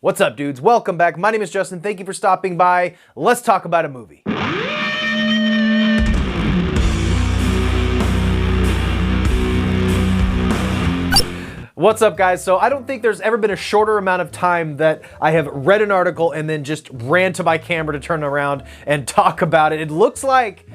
What's up, dudes? Welcome back. My name is Justin. Thank you for stopping by. Let's talk about a movie. What's up, guys? So I don't think there's ever been a shorter amount of time that I have read an article and then just ran to my camera to turn around and talk about it. It looks like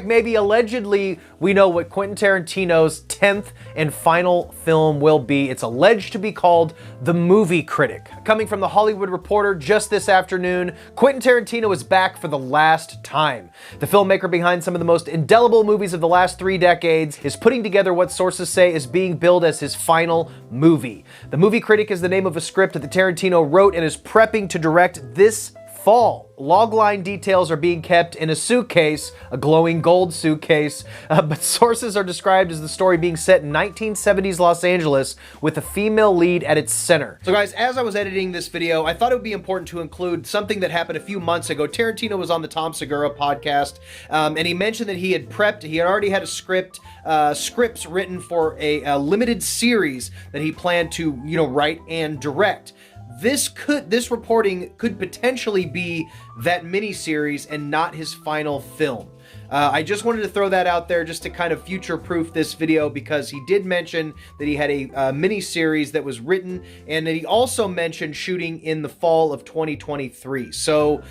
maybe allegedly we know what Quentin Tarantino's 10th and final film will be. It's alleged to be called The Movie Critic. Coming from The Hollywood Reporter just this afternoon, Quentin Tarantino is back for the last time. The filmmaker behind some of the most indelible movies of the last 3 decades is putting together what sources say is being billed as his final movie. The Movie Critic is the name of a script that Tarantino wrote and is prepping to direct this fall. Logline details are being kept in a suitcase, a glowing gold suitcase, but sources are described as the story being set in 1970s Los Angeles with a female lead at its center. So guys, as I was editing this video, I thought it would be important to include something that happened a few months ago. Tarantino was on the Tom Segura podcast, and he mentioned that he had already had scripts written for a limited series that he planned to, write and direct. This reporting could potentially be that miniseries and not his final film. I just wanted to throw that out there just to kind of future-proof this video, because he did mention that he had a miniseries that was written, and that he also mentioned shooting in the fall of 2023. So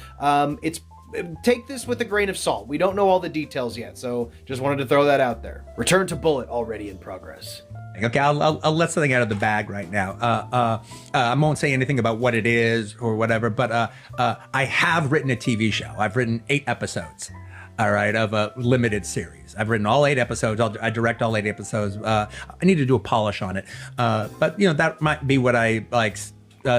take this with a grain of salt. We don't know all the details yet, so just wanted to throw that out there. Return to Bullet already in progress. Okay, I'll let something out of the bag right now. I won't say anything about what it is or whatever, but I have written a TV show. I've written 8 episodes, all right, of a limited series. I've written all 8 episodes. I direct all 8 episodes. I need to do a polish on it, but that might be what I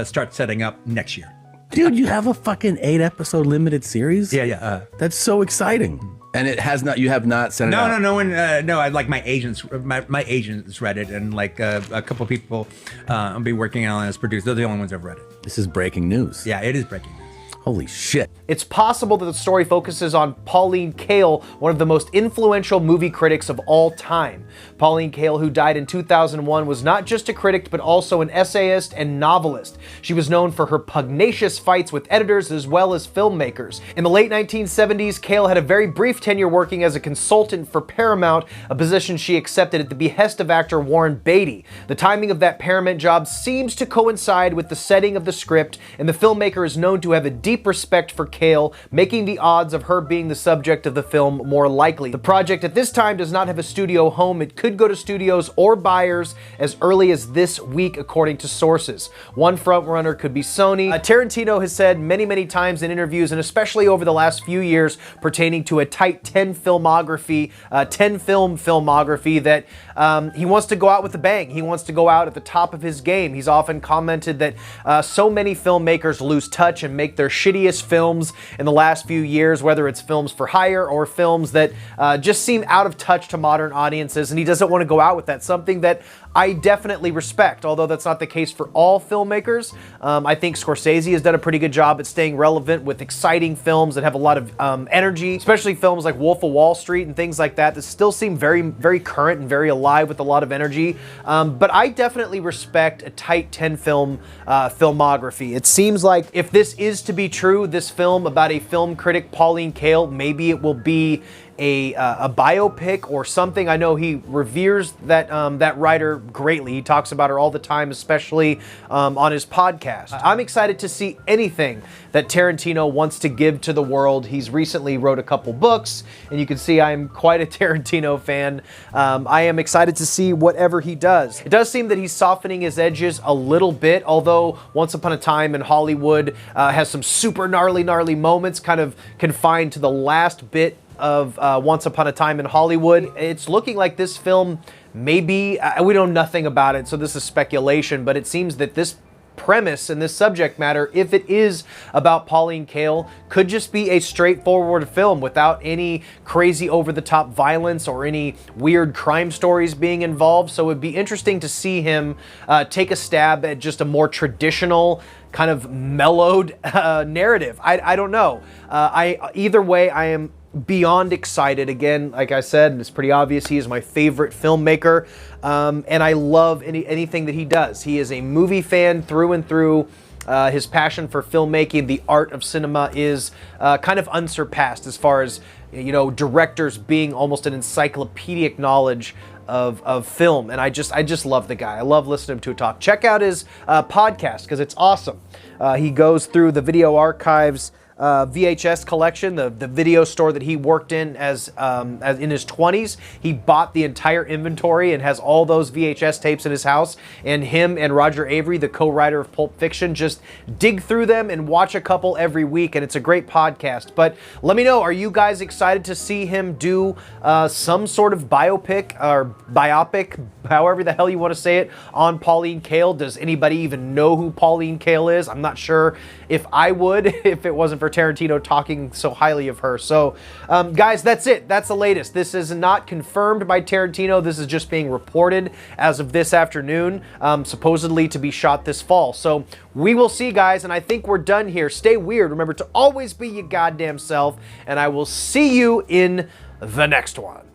start setting up next year. Dude, you have a fucking 8-episode limited series? Yeah. That's so exciting. And you have not sent it out? No, I my agents read it, and a couple people I'll be working on as producers. They're the only ones I've read it. This is breaking news. Yeah, it is breaking news. Holy shit. It's possible that the story focuses on Pauline Kael, one of the most influential movie critics of all time. Pauline Kael, who died in 2001, was not just a critic, but also an essayist and novelist. She was known for her pugnacious fights with editors as well as filmmakers. In the late 1970s, Kael had a very brief tenure working as a consultant for Paramount, a position she accepted at the behest of actor Warren Beatty. The timing of that Paramount job seems to coincide with the setting of the script, and the filmmaker is known to have a deep respect for Kael, making the odds of her being the subject of the film more likely. The project at this time does not have a studio home. It could go to studios or buyers as early as this week, according to sources. One frontrunner could be Sony. Tarantino has said many times in interviews, and especially over the last few years, pertaining to a tight 10-film filmography, that he wants to go out with a bang. He wants to go out at the top of his game. He's often commented that so many filmmakers lose touch and make their shittiest films in the last few years, whether it's films for hire or films that just seem out of touch to modern audiences, and he doesn't want to go out with that. Something that I definitely respect, although that's not the case for all filmmakers. I think Scorsese has done a pretty good job at staying relevant with exciting films that have a lot of energy, especially films like Wolf of Wall Street and things like that still seem very current and very alive with a lot of energy. But I definitely respect a tight 10-film filmography. It seems like if this is to be true, this film about a film critic, Pauline Kael, maybe it will be a biopic or something. I know he reveres that writer greatly. He talks about her all the time, especially on his podcast. I'm excited to see anything that Tarantino wants to give to the world. He's recently wrote a couple books, and you can see I'm quite a Tarantino fan. I am excited to see whatever he does. It does seem that he's softening his edges a little bit, although Once Upon a Time in Hollywood has some super gnarly moments, kind of confined to the last bit of Once Upon a Time in Hollywood. It's looking like this film maybe, we know nothing about it, so this is speculation, but it seems that this premise and this subject matter, if it is about Pauline Kael, could just be a straightforward film without any crazy over-the-top violence or any weird crime stories being involved. So it'd be interesting to see him take a stab at just a more traditional, kind of mellowed narrative. I don't know. Either way, I am beyond excited. Again, like I said, and it's pretty obvious, he is my favorite filmmaker, and I love anything that he does. He is a movie fan through and through. His passion for filmmaking, the art of cinema, is kind of unsurpassed as far as, you know, directors being almost an encyclopedic knowledge of film. And I just love the guy. I love listening to him talk. Check out his podcast, because it's awesome. He goes through the Video Archives VHS collection, the video store that he worked in as in his 20s. He bought the entire inventory and has all those VHS tapes in his house. And him and Roger Avery, the co-writer of Pulp Fiction, just dig through them and watch a couple every week. And it's a great podcast. But let me know, are you guys excited to see him do some sort of biopic or biopic, however the hell you want to say it, on Pauline Kael? Does anybody even know who Pauline Kael is? I'm not sure if I would if it wasn't for Tarantino talking so highly of her. So, guys, that's it. That's the latest. This is not confirmed by Tarantino. This is just being reported as of this afternoon, supposedly to be shot this fall. So we will see, guys, and I think we're done here. Stay weird. Remember to always be your goddamn self, and I will see you in the next one.